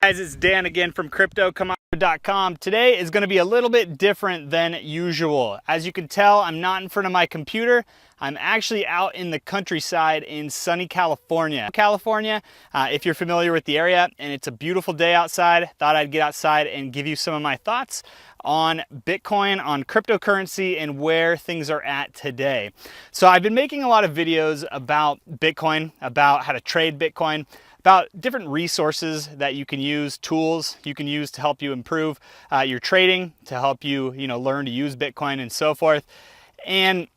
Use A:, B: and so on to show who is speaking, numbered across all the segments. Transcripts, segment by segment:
A: Guys, it's Dan again from CryptoCamacho.com. Today is going to be a little bit different than usual. As you can tell, I'm not in front of my computer. I'm actually out in the countryside in sunny California. If you're familiar with the area, and it's a beautiful day outside, thought I'd get outside and give you some of my thoughts on Bitcoin, on cryptocurrency, and where things are at today. So I've been making a lot of videos about Bitcoin, about how to trade Bitcoin, about different resources that you can use, tools you can use to help you improve your trading, to help you, learn to use Bitcoin and so forth. And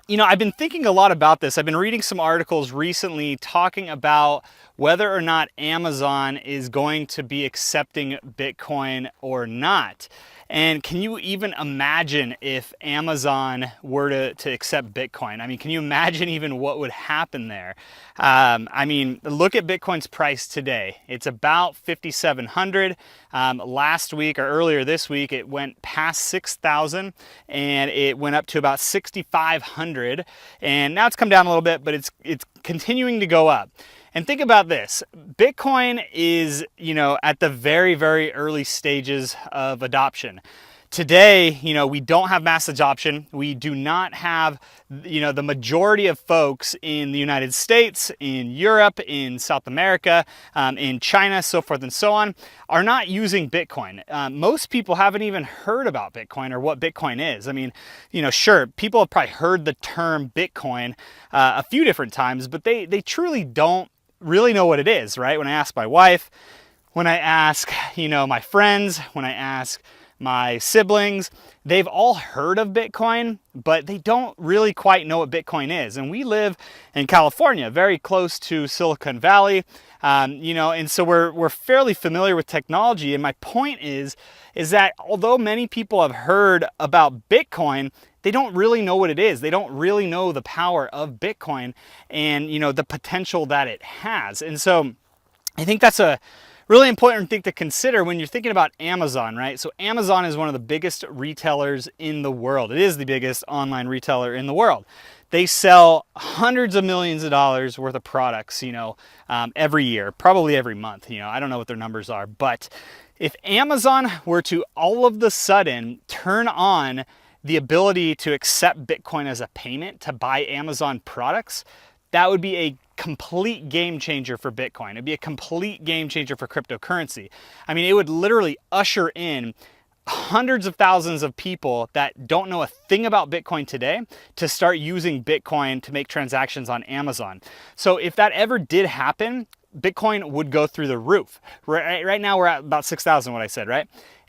A: I've been thinking a lot about this. I've been reading some articles recently talking about whether or not Amazon is going to be accepting Bitcoin or not. And can you even imagine if Amazon were to accept Bitcoin? I mean, can you imagine even what would happen there? Look at Bitcoin's price today. It's about 5,700. Last week or earlier this week, it went past 6,000 and it went up to about 6,500. And now it's come down a little bit, but it's continuing to go up. And think about this, Bitcoin is, at the very, very early stages of adoption. Today, we don't have mass adoption. We do not have, the majority of folks in the United States, in Europe, in South America, in China, so forth and so on, are not using Bitcoin. Most people haven't even heard about Bitcoin or what Bitcoin is. I mean, sure, people have probably heard the term Bitcoin a few different times, but they truly don't really know what it is, right? When I ask my wife, when I ask, my friends, when I ask my siblings, they've all heard of Bitcoin, but they don't really quite know what Bitcoin is. And we live in California, very close to Silicon Valley, and so we're fairly familiar with technology. And my point is that although many people have heard about Bitcoin, they don't really know what it is. They don't really know the power of Bitcoin and, the potential that it has. And so I think that's a really important thing to consider when you're thinking about Amazon, right? So Amazon is one of the biggest retailers in the world. It is the biggest online retailer in the world. They sell hundreds of millions of dollars worth of products, every year, probably every month. I don't know what their numbers are, but if Amazon were to all of the sudden turn on the ability to accept Bitcoin as a payment to buy Amazon products, that would be a complete game changer for Bitcoin. It'd be a complete game changer for cryptocurrency. I mean, it would literally usher in hundreds of thousands of people that don't know a thing about Bitcoin today to start using Bitcoin to make transactions on Amazon. So if that ever did happen, Bitcoin would go through the roof. Right now we're at about 6,000, what I said, right?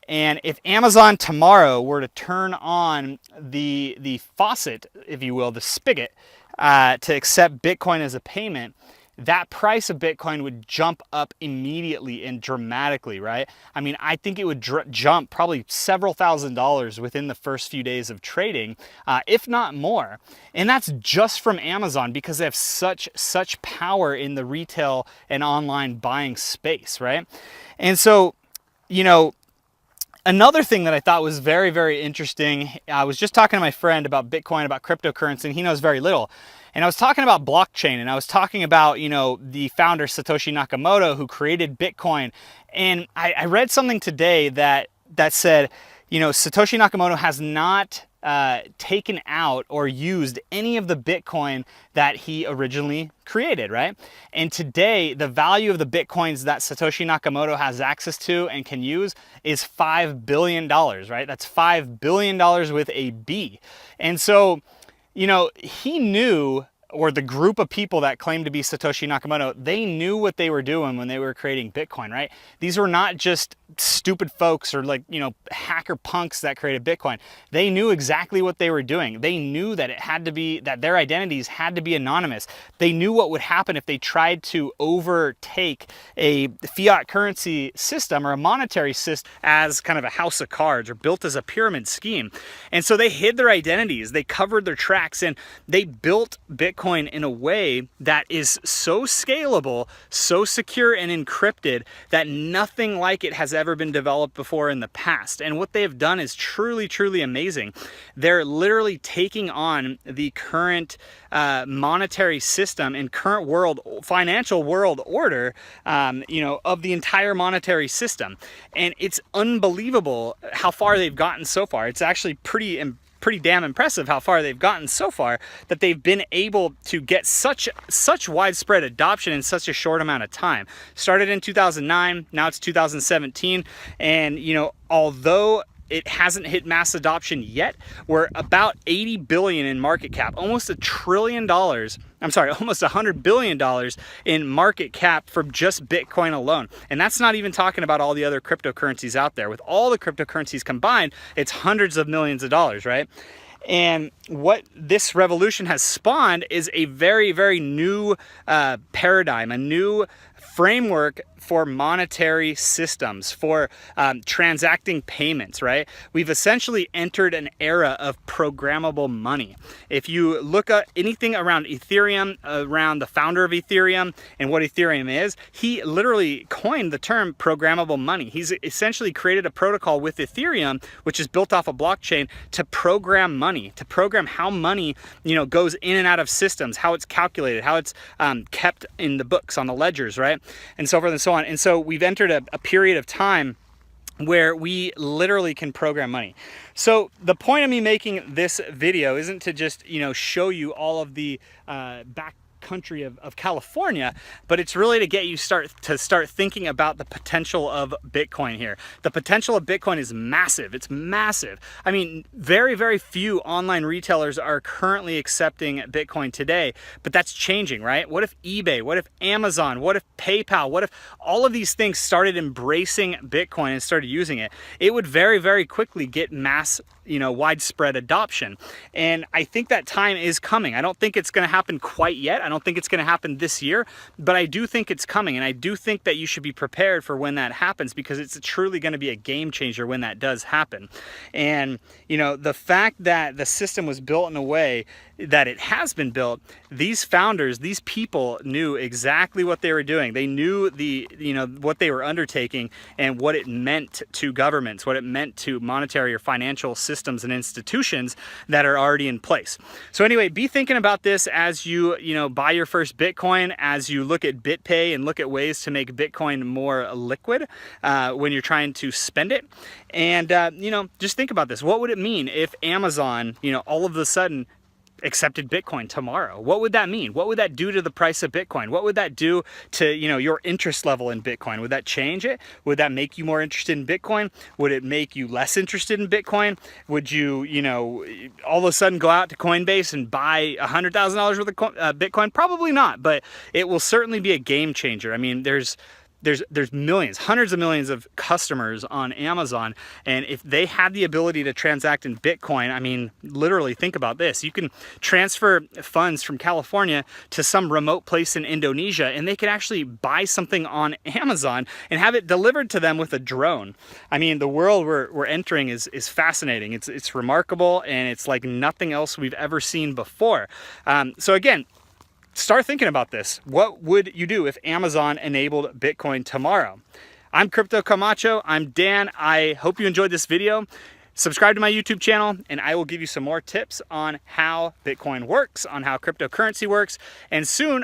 A: And if Amazon tomorrow were to turn on the faucet, if you will, the spigot, to accept Bitcoin as a payment, that price of Bitcoin would jump up immediately and dramatically, right? I mean, I think it would jump probably several $1,000s within the first few days of trading, if not more. And that's just from Amazon because they have such power in the retail and online buying space, right? And so, another thing that I thought was very, very interesting, I was just talking to my friend about Bitcoin, about cryptocurrency, and he knows very little. And I was talking about blockchain, and I was talking about, the founder Satoshi Nakamoto who created Bitcoin. And I read something today that said, Satoshi Nakamoto has not taken out or used any of the Bitcoin that he originally created, right? And today, the value of the Bitcoins that Satoshi Nakamoto has access to and can use is $5 billion, right? That's $5 billion with a B. And so, he knew, or the group of people that claim to be Satoshi Nakamoto, they knew what they were doing when they were creating Bitcoin, right? These were not just stupid folks or hacker punks that created Bitcoin. They knew exactly what they were doing. They knew that that their identities had to be anonymous. They knew what would happen if they tried to overtake a fiat currency system or a monetary system as kind of a house of cards or built as a pyramid scheme. And so they hid their identities, they covered their tracks, and they built Bitcoin Bitcoin in a way that is so scalable, so secure and encrypted that nothing like it has ever been developed before in the past. And what they have done is truly, truly amazing. They're literally taking on the current monetary system and current financial world order, of the entire monetary system. And it's unbelievable how far they've gotten so far. It's actually pretty damn impressive how far they've gotten so far, that they've been able to get such widespread adoption in such a short amount of time. Started in 2009, now it's 2017, and although it hasn't hit mass adoption yet, we're about 80 billion in market cap, almost $1 trillion. I'm sorry, almost $100 billion in market cap from just Bitcoin alone. And that's not even talking about all the other cryptocurrencies out there. With all the cryptocurrencies combined, it's hundreds of millions of dollars, right? And what this revolution has spawned is a very, very new paradigm, a new framework for monetary systems, for transacting payments, right? We've essentially entered an era of programmable money. If you look at anything around Ethereum, around the founder of Ethereum and what Ethereum is, he literally coined the term programmable money. He's essentially created a protocol with Ethereum, which is built off a blockchain, to program money, to program how money, goes in and out of systems, how it's calculated, how it's kept in the books, on the ledgers, right? And so forth and so on. And so we've entered a period of time where we literally can program money. So the point of me making this video isn't to just, show you all of the back country of California, but it's really to get you start thinking about the potential of Bitcoin here. The potential of Bitcoin is massive. It's massive. I mean, very, very few online retailers are currently accepting Bitcoin today, but that's changing, right? What if eBay, what if Amazon, what if PayPal, what if all of these things started embracing Bitcoin and started using it? It would very, very quickly get mass, widespread adoption. And I think that time is coming. I don't think it's going to happen quite yet. I don't think it's going to happen this year, but I do think it's coming. And I do think that you should be prepared for when that happens, because it's truly going to be a game changer when that does happen. And, the fact that the system was built in a way that it has been built, these founders, these people knew exactly what they were doing. They knew what they were undertaking and what it meant to governments, what it meant to monetary or financial systems and institutions that are already in place. So anyway, be thinking about this as you, buy your first Bitcoin, as you look at BitPay and look at ways to make Bitcoin more liquid when you're trying to spend it. And, just think about this. What would it mean if Amazon, all of a sudden accepted Bitcoin tomorrow? What would that mean? What would that do to the price of Bitcoin? What would that do to, your interest level in Bitcoin? Would that change it? Would that make you more interested in Bitcoin? Would it make you less interested in Bitcoin? Would you, all of a sudden go out to Coinbase and buy $100,000 worth of Bitcoin? Probably not, but it will certainly be a game changer. I mean, there's millions, hundreds of millions of customers on Amazon. And if they had the ability to transact in Bitcoin, I mean, literally think about this. You can transfer funds from California to some remote place in Indonesia, and they could actually buy something on Amazon and have it delivered to them with a drone. I mean, the world we're entering is fascinating. It's remarkable, and it's like nothing else we've ever seen before. So again, start thinking about this. What would you do if Amazon enabled Bitcoin tomorrow? I'm Crypto Camacho. I'm Dan. I hope you enjoyed this video. Subscribe to my YouTube channel, and I will give you some more tips on how Bitcoin works, on how cryptocurrency works. And soon